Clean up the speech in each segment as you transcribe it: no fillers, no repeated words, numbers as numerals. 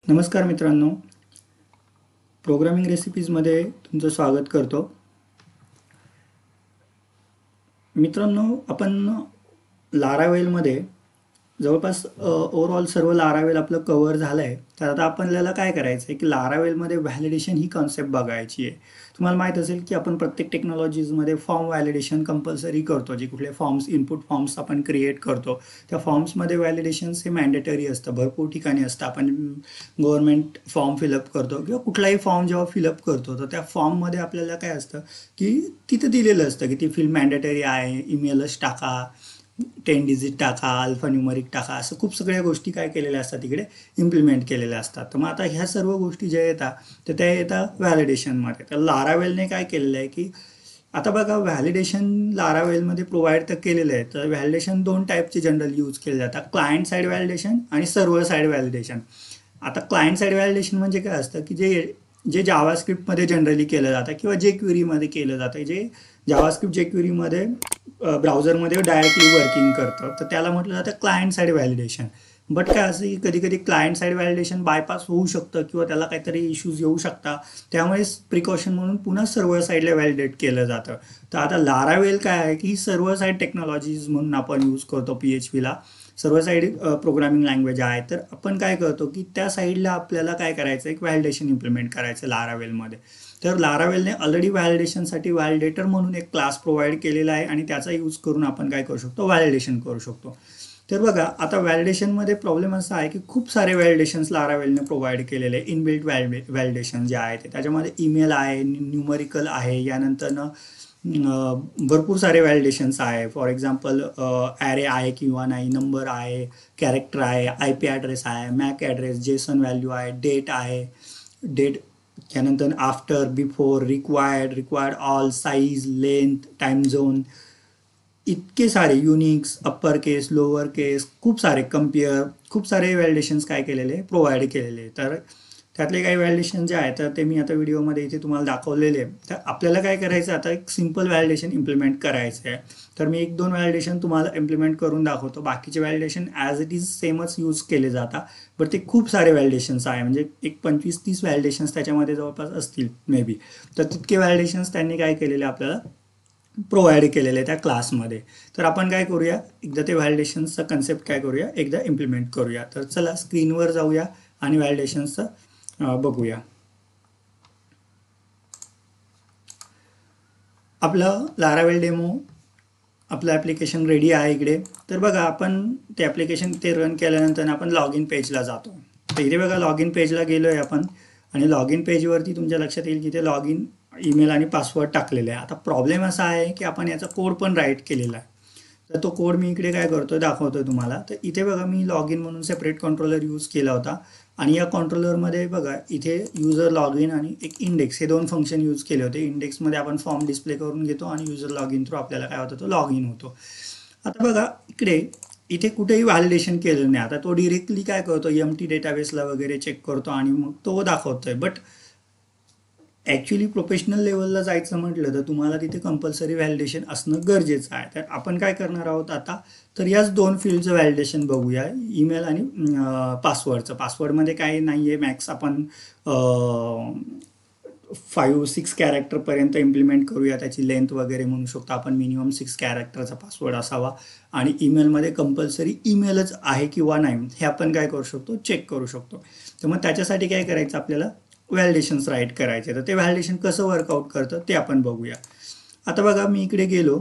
नमस्कार मित्रांनो, प्रोग्रामिंग रेसिपीजमध्ये तुमचं स्वागत करतो. मित्रांनो, आपण लारावेलमध्ये जवळपास ओव्हरऑल सर्व लारावेल आपलं कव्हर झालं आहे. तर आता आपल्याला काय करायचं आहे की लारावेलमध्ये व्हॅलिडेशन ही कॉन्सेप्ट बघायची आहे. तुम्हाला माहीत असेल की आपण प्रत्येक टेक्नॉलॉजीजमध्ये फॉर्म व्हॅलिडेशन कंपल्सरी करतो. जे कुठले फॉर्म्स इनपुट फॉर्म्स आपण क्रिएट करतो त्या फॉर्म्समध्ये व्हॅलिडेशन्स हे मॅन्डेटरी असतं. भरपूर ठिकाणी असतं. आपण गव्हर्नमेंट फॉर्म फिलअप करतो किंवा कुठलाही फॉर्म जेव्हा फिलअप करतो तर त्या फॉर्ममध्ये आपल्याला काय असतं की तिथं दिलेलं असतं की ती फील्ड मॅन्डेटरी आहे, ईमेलच टाका, 10 डिजिट टाका, अल्फा न्यूमरिक टाका, असं खूप सगळ्या गोष्टी काय केलेल्या असतात तिकडे इम्प्लिमेंट केलेल्या असतात. तर मग आता ह्या सर्व गोष्टी ज्या येतात तर त्या येतात व्हॅलिडेशनमध्ये. तर लारावेलने काय केलेलं आहे की आता बघा व्हॅलिडेशन लारावेलमध्ये प्रोव्हाइड तर केलेलं आहे. तर व्हॅलिडेशन दोन टाईपचे जनरल यूज केले जातात, क्लायंट साईड व्हॅलिडेशन आणि सर्व्हर साईड व्हॅलिडेशन. आता क्लायंट साईड व्हॅलिडेशन म्हणजे काय असतं की जे जे जावास्क्रिप्टमध्ये जनरली केलं जातं किंवा जे क्वेरीमध्ये केलं जातं, जे जावास्क्रिप्ट जे क्वेरीमध्ये ब्राउझरमध्ये डायरेक्टली वर्किंग करतं, तर त्याला म्हटलं जातं क्लायंट साईड व्हॅलिडेशन. बट काय असं की कधी कधी क्लायंट साईड व्हॅलिडेशन बायपास होऊ शकतं किंवा त्याला काहीतरी इश्यूज येऊ शकतात. त्यामुळे प्रिकॉशन म्हणून पुन्हा सर्व्हर साईडला व्हॅलिडेट केलं जातं. तर आता लारावेल काय आहे की सर्व्हर साईड टेक्नॉलॉजीज म्हणून आपण यूज करतो PHPला. सर्व्हर साईड प्रोग्रामिंग लँग्वेज आहे. तर आपण काय करतो की त्या साईडला आपल्याला काय करायचं, एक व्हॅलिडेशन इम्प्लिमेंट करायचं लारावेलमध्ये. तर लारावेलने ऑलरेडी व्हॅलिडेशनसाठी व्हॅलिडेटर म्हणून एक क्लास प्रोव्हाइड केलेला आहे आणि त्याचा यूज करून आपण काय करू शकतो, व्हॅलिडेशन करू शकतो. तर बघा आता व्हॅलिडेशनमध्ये प्रॉब्लेम असा आहे की खूप सारे व्हॅलिडेशन्स लारावेलने प्रोव्हाइड केलेले आहे. इनबिल्ट व्हॅलिडेशन जे आहे ते त्याच्यामध्ये ईमेल आहे, न्यूमरिकल आहे, यानंतर भरपूर सारे व्हॅलिडेशन्स आहे. फॉर एक्झाम्पल ॲरे आहे किंवा नाही, नंबर आहे, कॅरेक्टर आहे, IP ॲड्रेस आहे, मॅक ॲड्रेस, जेसन व्हॅल्यू आहे, डेट आहे, डेट, त्यानंतर after, before, required all, size, length, time zone, इतके सारे युनिक्स, अप्पर केस, लोअर केस, खूप सारे कम्पेअर, खूप सारे व्हॅलिडेशन्स काय केलेले प्रोव्हाइड केलेले. तर त्यातले काही व्हॅलिडेशन जे आहे तर ते मी आता व्हिडिओमध्ये इथे तुम्हाला दाखवलेले आहे. तर आपल्याला काय करायचं, आता एक सिम्पल व्हॅलिडेशन इम्प्लिमेंट करायचं आहे. तर मी एक दोन व्हॅलिडेशन तुम्हाला इम्प्लिमेंट करून दाखवतो. बाकीचे व्हॅलिडेशन ॲज इट इज सेमच यूज केले जातात. बट ते खूप सारे व्हॅलिडेशन्स आहे, म्हणजे एक 25-30 व्हॅलिडेशन्स त्याच्यामध्ये जवळपास असतील मे बी. तर तितके व्हॅलिडेशन्स त्यांनी काय केलेले आपल्याला प्रोव्हाइड केलेले त्या क्लासमध्ये. तर आपण काय करूया, एकदा ते व्हॅलिडेशन्सचा कन्सेप्ट काय करूया, एकदा इम्प्लिमेंट करूया. तर चला स्क्रीनवर जाऊया आणि व्हॅलिडेशन्सचं बघूया. आपलं लारावेल डेमो, आपलं ॲप्लिकेशन रेडी आहे इकडे. तर बघा आपण ते ॲप्लिकेशन ते रन केल्यानंतर आपण लॉग इन पेजला जातो. तर इथे बघा लॉग इन पेजला गेलो आहे आपण आणि लॉग इन पेजवरती तुमच्या लक्षात येईल की ते लॉग इन ईमेल आणि पासवर्ड टाकलेले आहे. आता प्रॉब्लेम असा आहे की आपण याचा कोड पण राईट केलेला आहे. तर तो कोड मी इकडे काय करतोय दाखवतोय तुम्हाला. तर इथे बघा मी लॉग इन म्हणून सेपरेट कंट्रोलर यूज केला होता आणि या कंट्रोलरमध्ये बघा इथे युजर लॉग इन आणि एक इंडेक्स हे दोन फंक्शन यूज केले होते. इंडेक्समध्ये आपण फॉर्म डिस्प्ले करून घेतो आणि युजर लॉग इन थ्रू आपल्याला काय होतं, तो लॉग इन होतो. आता बघा इकडे इथे कुठेही व्हॅलिडेशन केलं नाही. आता तो डिरेक्टली काय करतो, एमटी डेटाबेसला वगैरे चेक करतो आणि मग तो दाखवतोय. बट ॲक्च्युली प्रोफेशनल लेवलला जायचं म्हटलं तर तुम्हाला तिथे कंपल्सरी व्हॅलिडेशन असणं गरजेचं आहे. तर आपण काय करणार आहोत आता, तर याच दोन फील्डचं व्हॅलिडेशन बघूया, ईमेल आणि पासवर्डचं. पासवर्डमध्ये काही नाही आहे, मॅक्स आपण 5-6 कॅरेक्टरपर्यंत इम्प्लिमेंट करूया. त्याची लेंथ वगैरे म्हणू शकतो आपण, मिनिमम 6 कॅरेक्टरचा पासवर्ड असावा. आणि ईमेलमध्ये कंपल्सरी ईमेलच आहे किंवा नाही हे आपण काय करू शकतो, चेक करू शकतो. तर मग त्याच्यासाठी काय करायचं, आपल्याला व्हॅलिडेशन्स राईट करायचे. तर ते व्हॅलिडेशन कसं वर्कआउट करतं ते आपण बघूया. आता बघा मी इकडे गेलो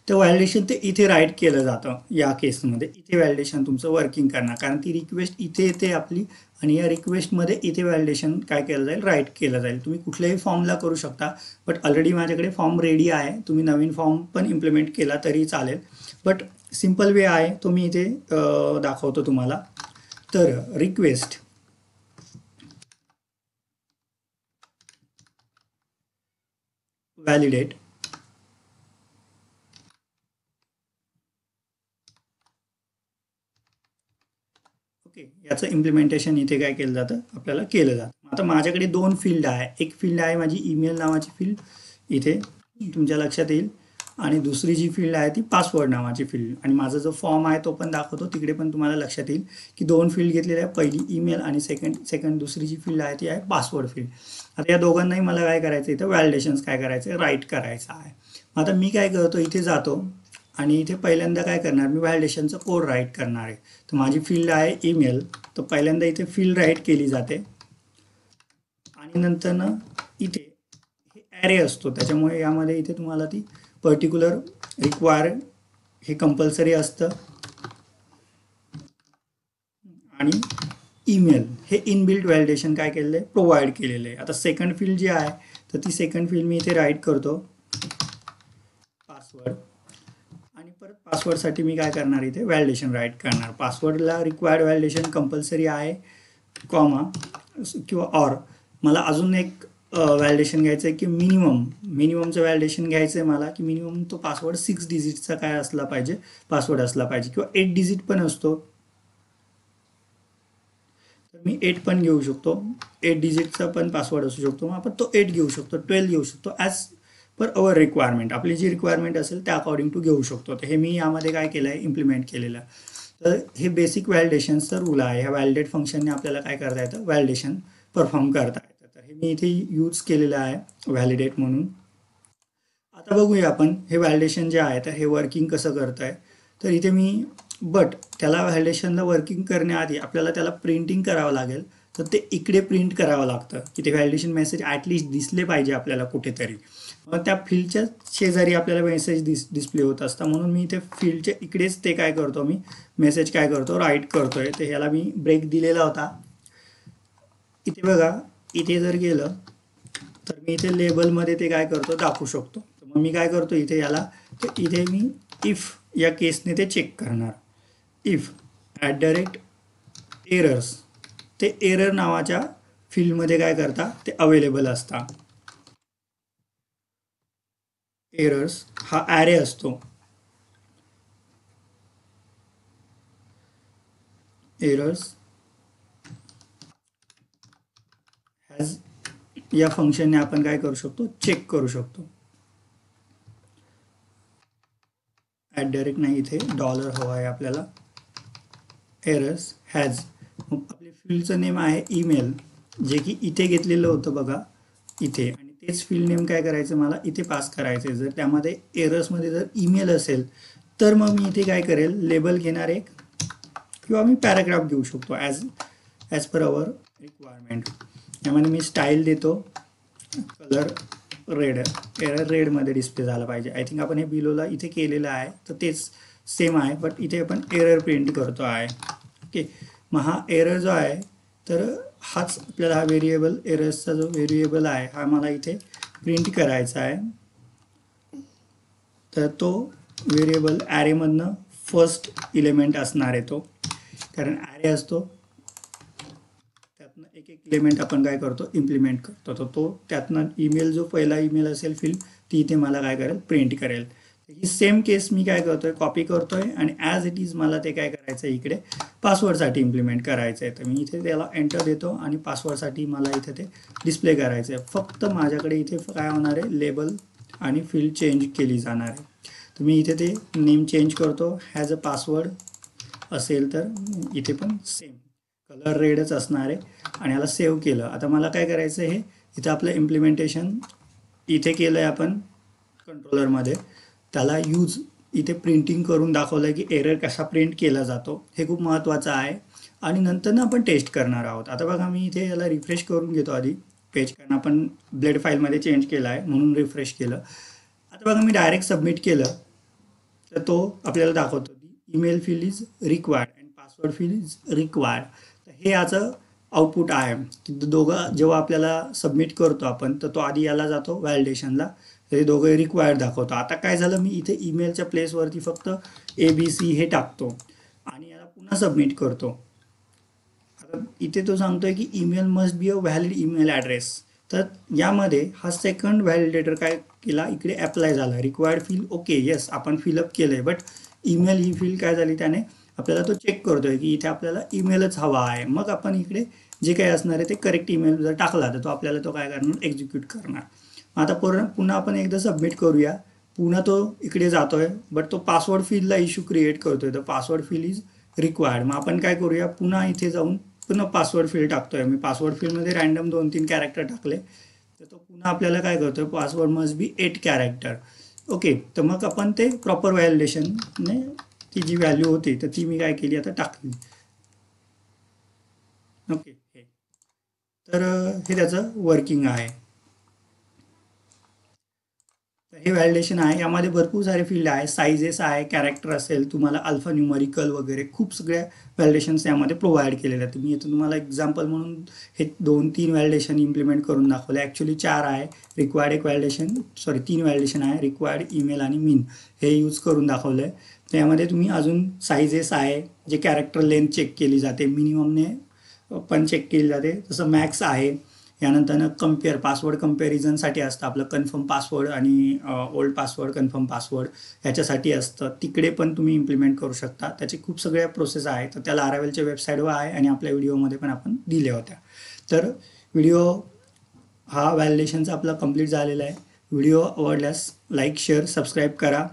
तर व्हॅलिडेशन ते इथे राईट केलं जातं. या केसमध्ये इथे व्हॅलिडेशन तुमचं वर्किंग करणार, कारण ती रिक्वेस्ट इथे येते आपली आणि या रिक्वेस्टमध्ये इथे व्हॅलिडेशन काय केलं जाईल, राईट केलं जाईल. तुम्ही कुठल्याही फॉर्मला करू शकता, बट ऑलरेडी माझ्याकडे फॉर्म रेडी आहे. तुम्ही नवीन फॉर्म पण इम्प्लिमेंट केला तरी चालेल, बट सिम्पल वे आहे तो मी इथे दाखवतो तुम्हाला. तर रिक्वेस्ट व्हॅलिडेट ओके, याचं इम्प्लिमेंटेशन इथे काय केलं जातं, आपल्याला केलं जातं. आता माझ्याकडे दोन फील्ड आहे. एक फील्ड आहे माझी ईमेल नावाची फील्ड, इथे तुमच्या लक्षात येईल, आणि दुसरी जी फील्ड आहे ती पासवर्ड नावाची फील्ड. आणि माझा जो फॉर्म आहे तो पण दाखवतो, तिकडे पण तुम्हाला लक्षात येईल की 2 फील्ड घेतलेल्या आहे, पहिली ईमेल आणि सेकंड दुसरी जी फील्ड आहे ती आहे पासवर्ड फील्ड. आता या दोघांनाही मला काय करायचं, इथं व्हॅलिडेशन्स काय करायचं, राईट करायचं आहे. आता मी काय करतो, इथे जातो आणि इथे पहिल्यांदा काय करणार, मी व्हॅलिडेशनचं कोड राईट करणार आहे. तर माझी फील्ड आहे ईमेल, तर पहिल्यांदा इथे फील्ड राईट केली जाते आणि नंतर ना इथे हे ॲरे असतो, त्याच्यामुळे यामध्ये इथे तुम्हाला ती पर्टिक्युलर रिक्वायर हे कंपल्सरी असतं आणि ईमेल हे इनबिल्ट व्हॅलिडेशन काय केलेलं आहे, प्रोव्हाइड केलेलं आहे. आता सेकंड फील्ड जी आहे तर ती सेकंड फील्ड मी इथे राईट करतो पासवर्ड, आणि परत पासवर्डसाठी मी काय करणार, इथे व्हॅलिडेशन राईट करणार. पासवर्डला रिक्वायर्ड व्हॅलिडेशन कंपल्सरी आहे कॉमा किंवा ऑर. मला अजून एक व्हॅलिडेशन घ्यायचं आहे की मिनिममचं व्हॅलिडेशन घ्यायचं आहे मला, की मिनिमम तो पासवर्ड 6 डिजिटचा काय असला पाहिजे, पासवर्ड असला पाहिजे, किंवा 8 डिजिट पण असतो, तर मी 8 पण घेऊ शकतो. 8 डिजिटचा पण पासवर्ड असू शकतो, मग आपण तो 8 घेऊ शकतो, 12 घेऊ शकतो, ॲज पर अवर रिक्वायरमेंट. आपली जी रिक्वायरमेंट असेल त्या अकॉर्डिंग टू घेऊ शकतो. तर हे मी यामध्ये काय केलं आहे, इम्प्लिमेंट केलेलं आहे. तर हे बेसिक व्हॅलिडेशनचं रूल आहे. ह्या व्हॅलिडेट फंक्शनने आपल्याला काय करता येतं, व्हॅलिडेशन परफॉर्म करता येतं. तर हे मी इथे यूज केलेलं आहे व्हॅलिडेट म्हणून. आता बघूया आपण हे व्हॅलिडेशन जे आहे तर हे वर्किंग कसं करतं आहे. तर इथे मी त्याला व्हॅलिडेशनला वर्किंग करण्याआधी आपल्याला त्याला प्रिंटिंग करावं लागेल. तर ते इकडे प्रिंट करावं लागतं की ते व्हॅलिडेशन मेसेज ॲटलिस्ट दिसले पाहिजे आपल्याला कुठेतरी. मग त्या फील्डच्या शेजारी आपल्याला मेसेज डिस्प्ले होत असतं, म्हणून मी इथे फील्डच्या इकडेच ते काय करतो, मी मेसेज काय करतो, राईट करतोय. तर ह्याला मी ब्रेक दिलेला होता. इथे बघा, इथे जर गेलं तर मी इथे लेबलमध्ये ते काय करतो, दाखवू शकतो. तर मग मी काय करतो इथे याला, तर इथे मी इफ या केसने ते चेक करणार. इफ @errors ते एरर नावाच्या फील्डमध्ये काय करता, ते अवेलेबल असता. एरर्स हा ॲरे असतो. एरर्स हॅज या फंक्शनने आपण काय करू शकतो, चेक करू शकतो. @ नाही, इथे डॉलर हवा आहे आपल्याला. एरर्स हॅज, आपली फील्डचं नेम आहे ईमेल, जे की इथे घेतलेलं होतं बघा इथे, आणि तेच फील्ड नेम काय करायचं, मला इथे पास करायचं. जर त्यामध्ये एरर्समध्ये जर ईमेल असेल तर मग मी इथे काय करेल, लेबल घेणार एक, किंवा मी पॅराग्राफ घेऊ शकतो ॲज पर अवर रिक्वायरमेंट. यामध्ये मी स्टाईल देतो कलर रेड, एरर रेडमध्ये डिस्प्ले झाला पाहिजे. आय थिंक आपण हे बिलोला इथे केलेलं आहे, तर तेच सेम आहे, बट इथे आपण एरर प्रिंट करतो आहे. ओके, मग हा एरर जो आहे तर हाच आपल्याला हा व्हेरिएबल, एरर्सचा जो व्हेरिएबल आहे हा मला इथे प्रिंट करायचा आहे. तर तो व्हेरिएबल ॲरेमधनं फर्स्ट इलेमेंट असणार आहे तो, कारण ॲरे असतो त्यातनं एक इलेमेंट आपण काय करतो, इम्प्लिमेंट करतो. तर तो त्यातनं ईमेल, जो पहिला ईमेल असेल फील्ड, ती इथे मला काय करेल, प्रिंट करेल. ही सेम केस मी काय करतोय, कॉपी करतोय आणि ॲज इट इज मला ते काय करायचं आहे, इकडे पासवर्डसाठी इम्प्लिमेंट करायचं आहे. तर मी इथे त्याला एंटर देतो आणि पासवर्डसाठी मला इथे ते डिस्प्ले करायचं आहे. फक्त माझ्याकडे इथे काय होणार आहे, लेबल आणि फील्ड चेंज केली जाणार आहे. तर मी इथे ते नेम चेंज करतो, हॅज अ पासवर्ड असेल तर इथे पण सेम कलर रेडच असणार आहे, आणि याला सेव्ह केलं. आता मला काय करायचं आहे, इथं आपलं इम्प्लिमेंटेशन इथे केलं आहे आपण कंट्रोलरमध्ये, त्याला यूज इथे प्रिंटिंग करून दाखवलं आहे की एरर कसा प्रिंट केला जातो, हे खूप महत्त्वाचं आहे. आणि नंतर ना आपण टेस्ट करणार आहोत. आता बघा, मी इथे याला रिफ्रेश करून घेतो आधी पेज, कारण आपण ब्लेड फाईलमध्ये चेंज केला आहे म्हणून रिफ्रेश केलं. आता बघा, मी डायरेक्ट सबमिट केलं तर तो आपल्याला दाखवतो email field is required and password field is required. तर हे याचं आउटपुट आहे की दोघं जेव्हा आपल्याला सबमिट करतो आपण, तर तो आधी याला जातो व्हॅलिडेशनला, हे दोघं रिक्वायर्ड दाखवतो. आता काय झालं, मी इथे ईमेलच्या प्लेसवरती फक्त ABC हे टाकतो आणि याला पुन्हा सबमिट करतो. आता इथे तो सांगतोय की email must be a valid email address. तर यामध्ये हा सेकंड व्हॅलिडेटर काय केला, इकडे अप्लाय झाला. रिक्वायर्ड फील्ड ओके, येस आपण फिलअप केलं आहे, बट ईमेल ही फील्ड काय झाली, त्याने आपल्याला तो चेक करतोय की इथे आपल्याला ईमेलच हवा आहे. मग आपण इकडे जे काही असणार आहे ते करेक्ट ईमेल जर टाकला तर तो आपल्याला तो काय करणार, एक्झिक्यूट करणार. आता पुन्हा आपण एकदा सबमिट करूया. पुन्हा तो इकडे जातोय, बट तो पासवर्ड फील्डला इश्यू क्रिएट करतोय. तर पासवर्ड फील्ड इज रिक्वायर्ड. मग आपण काय करूया, पुन्हा इथे जाऊन पुन्हा पासवर्ड फील्ड टाकतोय. मी पासवर्ड फील्डमध्ये रँडम 2-3 कॅरेक्टर टाकले, तर तो पुन्हा आपल्याला काय करतोय, password must be 8 character. Okay, तर मग आपण ते प्रॉपर व्हॅलिडेशनने ती जी व्हॅल्यू होती तर ती मी काय केली आता टाकली. ओके, तर हे त्याचं वर्किंग आहे. तर हे व्हॅलिडेशन आहे. यामध्ये भरपूर सारे फील्ड आहे, साईजेस आहे, कॅरेक्टर असेल, तुम्हाला अल्फा न्यूमरिकल वगैरे खूप सगळ्या व्हॅलिडेशन्स यामध्ये प्रोव्हाइड केलेले आहेत. मी इथं तुम्हाला एक्झाम्पल म्हणून हे 2-3 व्हॅलिडेशन इम्प्लिमेंट करून दाखवले. ॲक्च्युली 4 आहे. रिक्वायर्ड एक व्हॅलिडेशन, 3 व्हॅलिडेशन आहे, रिक्वायर्ड, ईमेल आणि मीन हे यूज करून दाखवलं आहे. त्यामध्ये तुम्ही अजून साईजेस आहे, जे कॅरेक्टर लेंथ चेक केली जाते, मिनिममने पण चेक केली जाते, तसं मॅक्स आहे. यानंतर कम्पेअर, पासवर्ड कम्पॅरिझनसाठी असतं आपलं कन्फर्म पासवर्ड आणि ओल्ड पासवर्ड, कन्फर्म पासवर्ड ह्याच्यासाठी असतं. तिकडे पण तुम्ही इम्प्लिमेंट करू शकता. त्याचे खूप सगळ्या प्रोसेस आहेत. तर त्या लारावेलच्या वेबसाईटवर आहे आणि आपल्या व्हिडिओमध्ये पण आपण दिल्या होत्या. तर व्हिडिओ हा व्हॅलिडेशनचा आपला कंप्लीट झालेला आहे. व्हिडिओ आवडल्यास लाईक, शेअर, सबस्क्राईब करा.